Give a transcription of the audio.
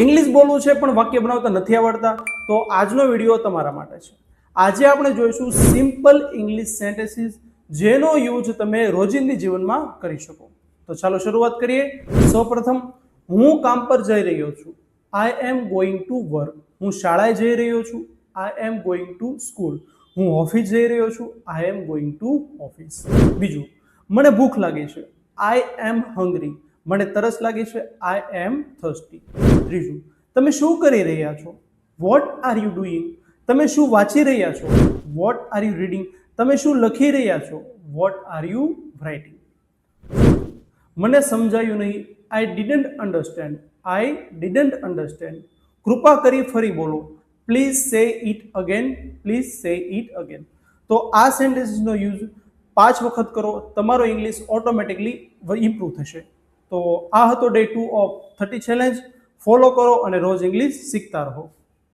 English બોલવું છે પણ વાક્ય બનાવતા નથી આવડતા, તો આજનો વિડીયો તમારા માટે છે. આજે આપણે જોઈશું સિમ્પલ ઇંગ્લિશ સેન્ટેન્સીસ જેનો યુઝ તમે રોજિંદી જીવનમાં કરી શકો. તો ચાલો શરૂઆત કરીએ. સૌપ્રથમ, હું કામ પર જઈ રહ્યો છું. આઈ એમ ગોઈંગ ટુ વર્ક. હું શાળાએ જઈ રહ્યો છું. આઈ એમ ગોઈંગ ટુ સ્કૂલ. હું ઓફિસ જઈ રહ્યો છું. આઈ એમ ગોઈંગ ટુ ઓફિસ. બીજું, મને ભૂખ લાગી છે. આઈ એમ હંગ્રી. મને તરસ લાગી છે. આઈ એમ થર્સ્ટી. ત્રીજું, તમે શું કરી રહ્યા છો? What are you doing? તમે શું વાંચી રહ્યા છો? What are you reading? તમે શું લખી રહ્યા છો? What are you writing? મને સમજાયું નહીં. I didn't understand. I didn't understand. કૃપા કરી ફરી બોલો. Please say it again. Please say it again. તો આ સેન્ટેન્સીસનો યુઝ 5 વખત કરો, તમારો ઇંગ્લિશ ઓટોમેટિકલી ઇમ્પ્રૂવ થશે. તો આ હતો ડે 2 ઓફ 30 ચેલેન્જ. ફોલો કરો અને રોજ ઇંગ્લિશ શીખતા રહો.